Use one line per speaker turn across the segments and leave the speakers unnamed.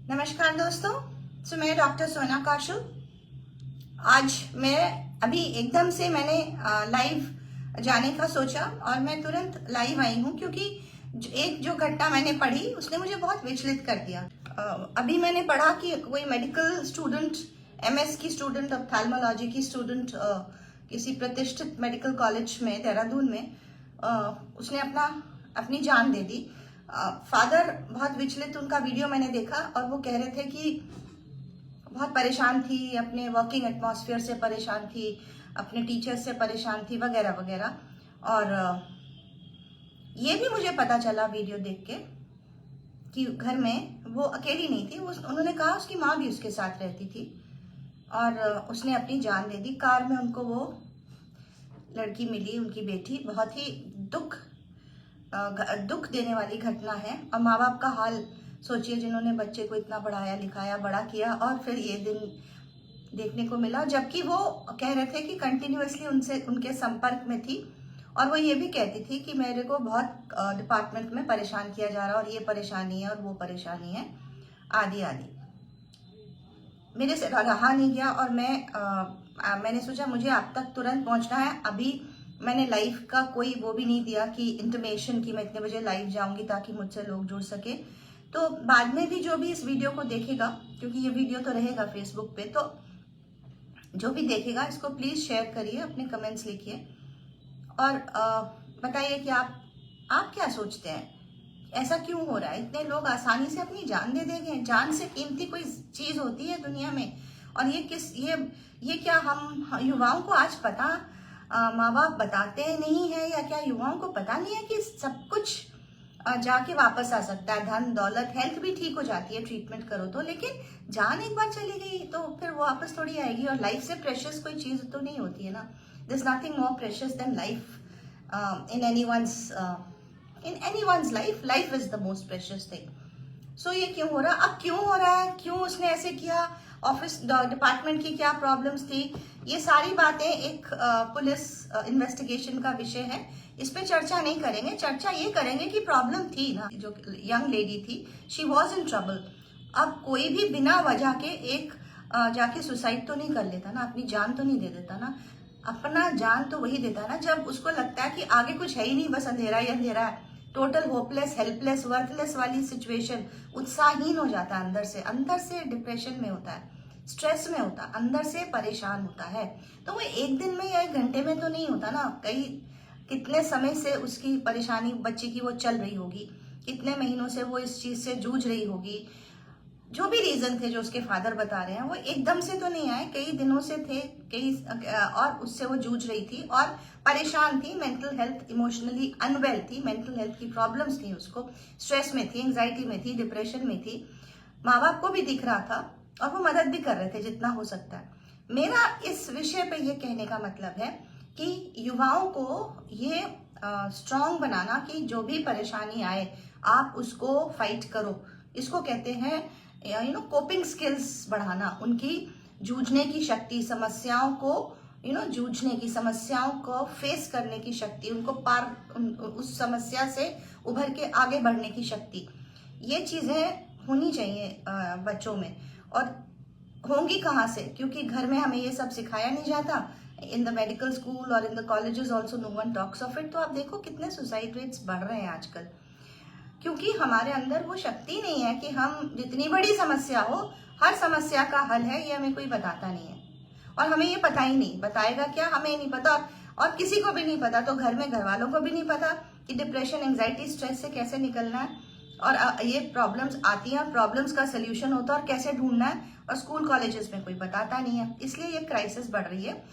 नमस्कार दोस्तों, मैं डॉक्टर सोना काशु। आज मैं अभी एकदम से मैंने लाइव जाने का सोचा और मैं तुरंत लाइव आई हूँ क्योंकि एक जो घटना मैंने पढ़ी उसने मुझे बहुत विचलित कर दिया। अभी मैंने पढ़ा कि कोई मेडिकल स्टूडेंट, एमएस की स्टूडेंट, ऑप्थेल्मोलॉजी की स्टूडेंट किसी प्रतिष्ठित मेडिकल कॉलेज में देहरादून में उसने अपनी जान दे दी। फादर बहुत विचलित, उनका वीडियो मैंने देखा और वो कह रहे थे कि बहुत परेशान थी, अपने वर्किंग एटमॉस्फेयर से परेशान थी, अपने टीचर्स से परेशान थी वगैरह वगैरह। और ये भी मुझे पता चला वीडियो देख के कि घर में वो अकेली नहीं थी। उन्होंने कहा उसकी माँ भी उसके साथ रहती थी और उसने अपनी जान दे दी। कार में उनको वो लड़की मिली, उनकी बेटी। बहुत ही दुख देने वाली घटना है। और माँ बाप का हाल सोचिए, जिन्होंने बच्चे को इतना पढ़ाया लिखाया बड़ा किया और फिर ये दिन देखने को मिला। जबकि वो कह रहे थे कि कंटिन्यूअसली उनके संपर्क में थी और वो ये भी कहती थी कि मेरे को बहुत डिपार्टमेंट में परेशान किया जा रहा है और ये परेशानी है और वो परेशानी है, आदि आदि। मेरे से रहा नहीं गया और मैंने सोचा मुझे आप तक तुरंत पहुंचना है। अभी मैंने लाइव का कोई वो भी नहीं दिया कि इंटीमेशन कि मैं इतने बजे लाइव जाऊंगी ताकि मुझसे लोग जुड़ सके। तो बाद में भी जो भी इस वीडियो को देखेगा, क्योंकि ये वीडियो तो रहेगा फेसबुक पे, तो जो भी देखेगा इसको प्लीज शेयर करिए, अपने कमेंट्स लिखिए और बताइए कि आप क्या सोचते हैं, ऐसा क्यों हो रहा है। इतने लोग आसानी से अपनी जान दे देंगे। जान से कीमती कोई चीज होती है दुनिया में? और ये क्या हम युवाओं को आज पता, माँ बाप बताते नहीं है या क्या युवाओं को पता नहीं है कि सब कुछ जाके वापस आ सकता है? धन दौलत, हेल्थ भी ठीक हो जाती है ट्रीटमेंट करो तो, लेकिन जान एक बार चली गई तो फिर वो वापस थोड़ी आएगी। और लाइफ से प्रेशियस कोई चीज तो नहीं होती है ना। This nothing more precious than life in anyone's life is the most precious thing. So ये क्यों हो रहा? अब क्यों हो रहा है, क्यों उसने ऐसे किया, ऑफिस डिपार्टमेंट की क्या प्रॉब्लम्स थी, ये सारी बातें एक पुलिस इन्वेस्टिगेशन का विषय है। इस पे चर्चा नहीं करेंगे। चर्चा ये करेंगे कि प्रॉब्लम थी ना, जो यंग लेडी थी, शी वॉज इन ट्रबल। अब कोई भी बिना वजह के जाके सुसाइड तो नहीं कर लेता ना, अपनी जान तो नहीं दे देता ना। अपना जान तो वही देता है ना जब उसको लगता है कि आगे कुछ है ही नहीं, बस अंधेरा ही अंधेरा है, टोटल होपलेस, हेल्पलेस, वर्थलेस वाली सिचुएशन। उत्साहहीन हो जाता है अंदर से डिप्रेशन में होता है, स्ट्रेस में होता है, अंदर से परेशान होता है। तो वो एक दिन में या एक घंटे में तो नहीं होता ना, कितने समय से उसकी परेशानी बच्चे की वो चल रही होगी, कितने महीनों से वो इस चीज से जूझ रही होगी। जो भी रीजन थे जो उसके फादर बता रहे हैं, वो एकदम से तो नहीं आए, कई दिनों से थे, और उससे वो जूझ रही थी और परेशान थी, मेंटल हेल्थ, इमोशनली अनवेल थी, मेंटल हेल्थ की प्रॉब्लम्स थी उसको, स्ट्रेस में थी, एंजाइटी में थी, डिप्रेशन में थी। माँ बाप को भी दिख रहा था और वो मदद भी कर रहे थे जितना हो सकता है। मेरा इस विषय पे ये कहने का मतलब है कि युवाओं को ये स्ट्रांग बनाना कि जो भी परेशानी आए आप उसको फाइट करो। इसको कहते हैं कोपिंग स्किल्स बढ़ाना, उनकी जूझने की शक्ति, समस्याओं को जूझने की, समस्याओं को फेस करने की शक्ति, उनको उस समस्या से उभर के आगे बढ़ने की शक्ति। ये चीजें होनी चाहिए बच्चों में। और होंगी कहाँ से? क्योंकि घर में हमें ये सब सिखाया नहीं जाता। इन द मेडिकल स्कूल और in the colleges also no one talks of it. तो आप देखो कितने सुसाइड रेट्स बढ़ रहे हैं आजकल, क्योंकि हमारे अंदर वो शक्ति नहीं है कि हम जितनी बड़ी समस्या हो, हर समस्या का हल है, ये हमें कोई बताता नहीं है। और हमें ये पता ही नहीं, बताएगा क्या, हमें नहीं पता और किसी को भी नहीं पता। तो घर में घर वालों को भी नहीं पता कि डिप्रेशन, एंजाइटी, स्ट्रेस से कैसे निकलना है और ये प्रॉब्लम्स आती हैं, प्रॉब्लम्स का सोल्यूशन होता है और कैसे ढूंढना है, और स्कूल कॉलेजेस में कोई बताता नहीं है। इसलिए ये क्राइसिस बढ़ रही है।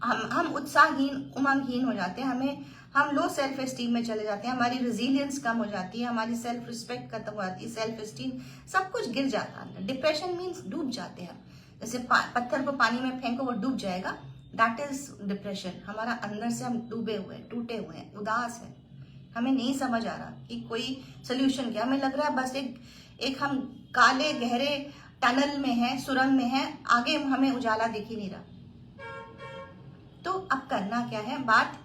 हम उत्साहहीन, उमंगहीन हो जाते हैं, हम लो सेल्फ एस्टीम में चले जाते हैं, हमारी रेजिलियंस कम हो जाती है, हमारी सेल्फ रिस्पेक्ट खत्म हो जाती है, सेल्फ एस्टीम, सब कुछ गिर जाता है। डिप्रेशन मीन्स डूब जाते हैं। जैसे पत्थर को पानी में फेंको वो डूब जाएगा, दैट इज डिप्रेशन। हमारा अंदर से हम डूबे हुए हैं, टूटे हुए हैं, उदास है, हमें नहीं समझ आ रहा कि कोई सोल्यूशन क्या। हमें लग रहा है बस एक हम काले गहरे टनल में है, सुरंग में है, आगे हमें उजाला दिख ही नहीं रहा। तो अब करना क्या है? बात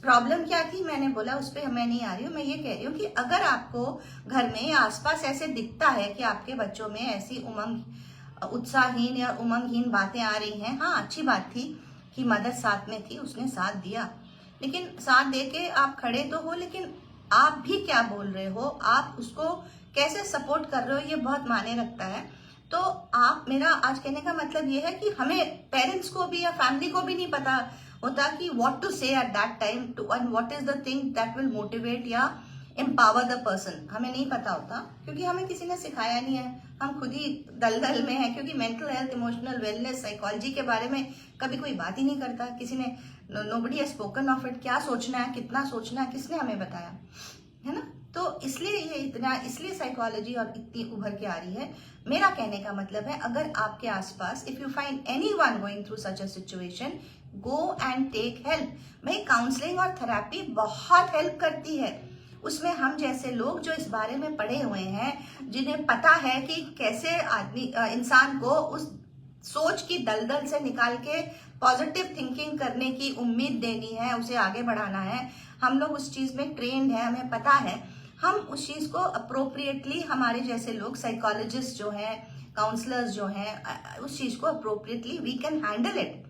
प्रॉब्लम क्या थी मैंने बोला, उस पर मैं नहीं आ रही हूँ। मैं ये कह रही हूँ कि अगर आपको घर में या आसपास ऐसे दिखता है कि आपके बच्चों में ऐसी उत्साहहीन या उमंगहीन बातें आ रही हैं, हाँ अच्छी बात थी कि मदर साथ में थी, उसने साथ दिया, लेकिन साथ दे के आप खड़े तो हो, लेकिन आप भी क्या बोल रहे हो, आप उसको कैसे सपोर्ट कर रहे हो, ये बहुत मायने रखता है। तो आप, मेरा आज कहने का मतलब ये है कि हमें पेरेंट्स को भी या फैमिली को भी नहीं पता होता कि what to say at that time too, and what is the thing that will motivate या एम्पावर द पर्सन। हमें नहीं पता होता क्योंकि हमें किसी ने सिखाया नहीं है, हम खुद ही दलदल में हैं, क्योंकि mental health, emotional wellness, psychology के बारे में कभी कोई बात ही नहीं करता, किसी ने, nobody has spoken of it. क्या सोचना है, कितना सोचना है, किसने हमें बताया, है ना? तो इसलिए ये इतना, इसलिए साइकोलॉजी और इतनी उभर के आ रही है। मेरा कहने का मतलब है, अगर आपके आसपास, if you find anyone going through such a situation, go and take help. भाई काउंसलिंग और थेरेपी बहुत हेल्प करती है। उसमें हम जैसे लोग जो इस बारे में पढ़े हुए हैं, जिन्हें पता है कि कैसे आदमी, इंसान को उस सोच की दलदल से निकाल के पॉजिटिव थिंकिंग करने की उम्मीद देनी है, उसे आगे बढ़ाना है, हम लोग उस चीज में ट्रेंड है, हमें पता है, हम उस चीज को अप्रोप्रिएटली, हमारे जैसे लोग, साइकोलॉजिस्ट जो हैं, काउंसलर्स जो हैं, उस चीज को appropriately we can handle it.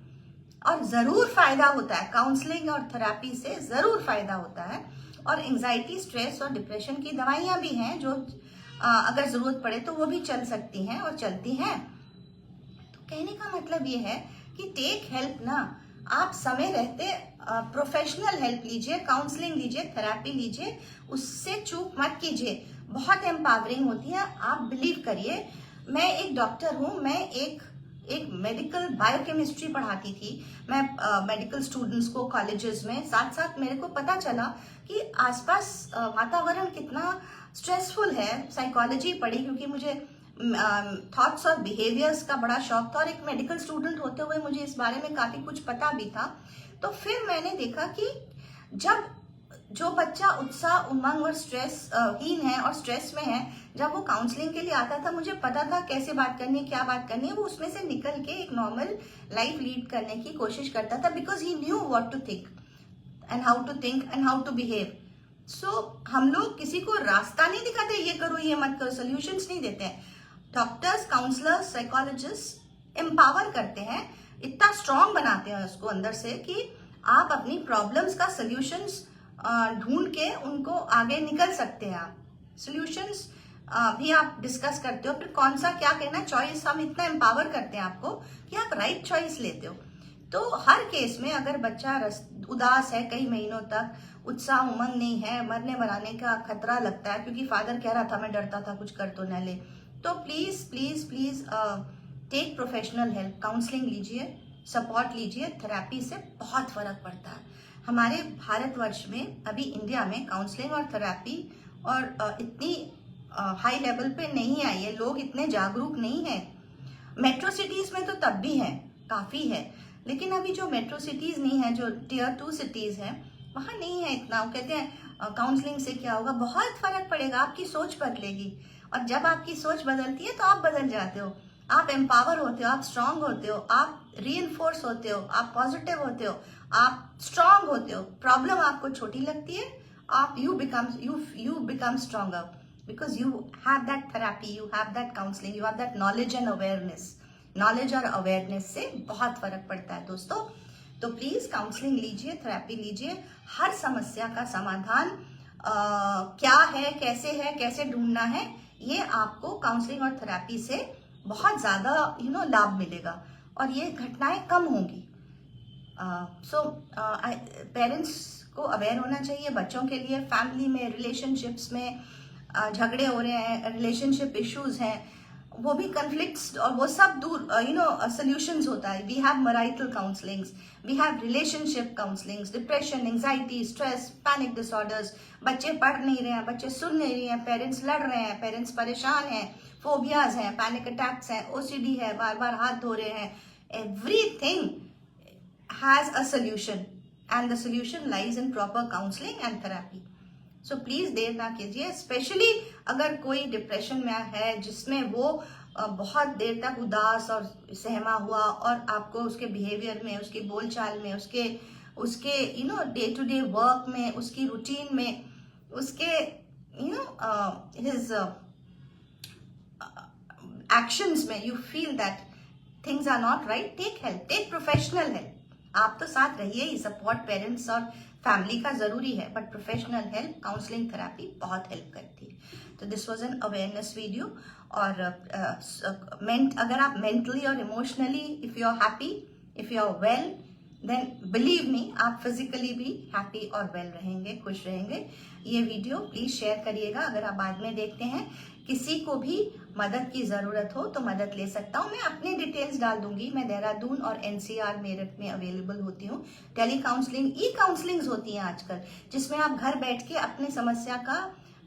और जरूर फायदा होता है, काउंसलिंग और थेरेपी से जरूर फायदा होता है। और एंजाइटी, स्ट्रेस और डिप्रेशन की दवाइयां भी हैं जो अगर जरूरत पड़े तो वो भी चल सकती हैं और चलती हैं। तो कहने का मतलब ये है कि टेक हेल्प ना, आप समय रहते प्रोफेशनल हेल्प लीजिए, काउंसलिंग लीजिए, थेरेपी लीजिए, उससे चूक मत कीजिए, बहुत एम्पावरिंग होती है, आप बिलीव करिए। मैं एक डॉक्टर हूँ, मैं एक मेडिकल बायोकेमिस्ट्री पढ़ाती थी, मैं मेडिकल स्टूडेंट्स को कॉलेजेस में, साथ साथ मेरे को पता चला कि आसपास वातावरण कितना स्ट्रेसफुल है। साइकोलॉजी पढ़ी क्योंकि मुझे थॉट्स और बिहेवियर्स का बड़ा शौक था, और एक मेडिकल स्टूडेंट होते हुए मुझे इस बारे में काफी कुछ पता भी था। तो फिर मैंने देखा कि जब जो बच्चा उत्साह, उमंग और स्ट्रेस हीन है और स्ट्रेस में है, जब वो काउंसलिंग के लिए आता था, मुझे पता था कैसे बात करनी है, क्या बात करनी है, वो उसमें से निकल के एक नॉर्मल लाइफ लीड करने की कोशिश करता था, because he knew what to think and how to think and how to behave. So हम लोग किसी को रास्ता नहीं दिखाते, ये करो ये मत करो, सोल्यूशंस नहीं देते हैं। डॉक्टर्स, काउंसलर्स, साइकोलॉजिस्ट एम्पावर करते हैं, इतना स्ट्रांग बनाते हैं उसको अंदर से कि आप अपनी प्रॉब्लम्स का सोल्यूशंस ढूंढ के उनको आगे निकल सकते हैं। आप सोल्यूशंस भी आप डिस्कस करते हो, फिर कौन सा क्या कहना, चॉइस, हम इतना एम्पावर करते हैं आपको कि आप राइट चॉइस लेते हो। तो हर केस में अगर बच्चा उदास है कई महीनों तक, उत्साह उमंग नहीं है, मरने मराने का खतरा लगता है क्योंकि फादर कह रहा था मैं डरता था कुछ कर तो न ले, तो please please please take professional help, counselling लीजिए, सपोर्ट लीजिए, थेरेपी से बहुत फर्क पड़ता है। हमारे भारतवर्ष में, अभी इंडिया में काउंसलिंग और थेरेपी और इतनी हाई लेवल पे नहीं आई है, लोग इतने जागरूक नहीं है। मेट्रो सिटीज में तो तब भी है, काफी है, लेकिन अभी जो मेट्रो सिटीज नहीं है, जो टियर 2 सिटीज है, वहां नहीं है इतना। वो कहते हैं काउंसलिंग से क्या होगा, बहुत फर्क पड़ेगा, आपकी सोच बदलेगी, और जब आपकी सोच बदलती है तो आप बदल जाते हो, आप एम्पावर होते हो, आप स्ट्रांग होते हो, आप रीइंफोर्स होते हो, आप पॉजिटिव होते हो, आप स्ट्रांग होते हो। प्रॉब्लम आपको छोटी लगती है, आप you become stronger because you have that therapy, you have that counselling, you have that knowledge and awareness. Knowledge और अवेयरनेस से बहुत फर्क पड़ता है दोस्तों। तो प्लीज काउंसलिंग लीजिए, थेरेपी लीजिए, हर समस्या का समाधान क्या है, कैसे ढूंढना है, ये आपको काउंसलिंग और थेरेपी से बहुत ज्यादा लाभ मिलेगा और ये घटनाएं कम होंगी। सो पेरेंट्स को अवेयर होना चाहिए बच्चों के लिए। फैमिली में, रिलेशनशिप्स में झगड़े हो रहे हैं, रिलेशनशिप इश्यूज हैं, वो भी कन्फ्लिक्ट्स और वो सब दूर सोल्यूशंस होता है। We have marital counsellings, we have relationship counsellings, depression, anxiety, stress, panic disorders, बच्चे पढ़ नहीं रहे हैं, बच्चे सुन नहीं रहे हैं, पेरेंट्स लड़ रहे हैं, पेरेंट्स परेशान हैं, फोबियाज हैं, पैनिक अटैक्स हैं, ओसीडी है, बार बार हाथ धो रहे हैं, everything has a solution and the solution lies in proper counseling and therapy. So please देर ना कीजिए, स्पेशली अगर कोई डिप्रेशन में है जिसमें वो बहुत देर तक उदास और सहमा हुआ और आपको उसके बिहेवियर में, उसकी बोलचाल में, उसके उसके डे टू डे वर्क में, उसकी रूटीन में, उसके हिज एक्शंस में, you feel that things are not right, take help, take professional help. आप तो साथ रहिए ही, सपोर्ट पेरेंट्स और फैमिली का जरूरी है, but professional help, counselling, therapy बहुत हेल्प करती है। तो this was an awareness video. और अगर आप मेंटली और emotionally if you are happy, if you are well, then believe me, आप फिजिकली भी हैप्पी और वेल रहेंगे, खुश रहेंगे। ये वीडियो प्लीज शेयर करिएगा। अगर आप बाद में देखते हैं, किसी को भी मदद की जरूरत हो तो मदद ले सकता हूँ। मैं अपने डिटेल्स डाल दूंगी। मैं देहरादून और एनसीआर मेरठ में अवेलेबल होती हूँ। टेली काउंसलिंग, ई काउंसलिंग्स होती हैं आजकल, जिसमें आप घर बैठ के अपनी समस्या का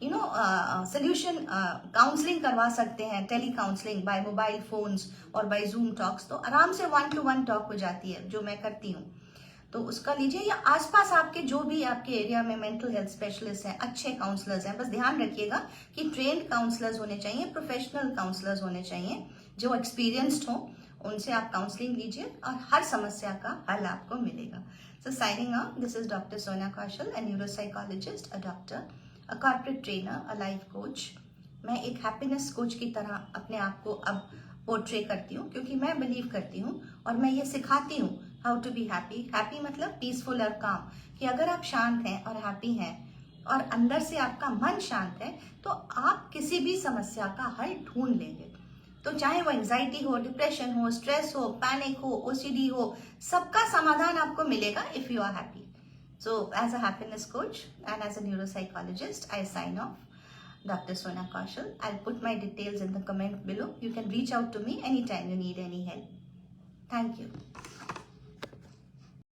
सोल्यूशन काउंसलिंग करवा सकते हैं। Tele counselling by mobile phones और बाय जूम टॉक्स, तो आराम से 1-to-1 टॉक हो जाती है, जो मैं करती हूँ। तो उसका लीजिए, या आसपास आपके जो भी आपके एरिया में मेंटल हेल्थ स्पेशलिस्ट हैं, अच्छे काउंसलर्स हैं, बस ध्यान रखिएगा कि ट्रेन्ड काउंसलर्स होने चाहिए, प्रोफेशनल काउंसलर्स होने चाहिए, जो एक्सपीरियंस्ड हो। उनसे आप काउंसलिंग लीजिए और हर समस्या का हल आपको मिलेगा। So signing out, this is doctor Sona Kaushal, a neuropsychologist, a doctor, a corporate trainer, a life coach. मैं एक हैप्पीनेस कोच की तरह अपने आप को अब पोर्ट्रे करती हूँ, क्योंकि मैं बिलीव करती हूँ और मैं ये सिखाती हूँ how to be happy. Happy मतलब पीसफुल और काम, कि अगर आप शांत हैं और हैप्पी हैं और अंदर से आपका मन शांत है, तो आप किसी भी समस्या का हल ढूंढ लेंगे। तो चाहे वो एंजाइटी हो, डिप्रेशन हो, स्ट्रेस हो, पैनिक हो, ओसीडी हो, सबका समाधान आपको मिलेगा if you are happy. So as a happiness coach and as a neuropsychologist, I sign off. Dr. Sona Kaushal. I'll put my details in the comment below. You can reach out to me anytime you need any help. Thank you.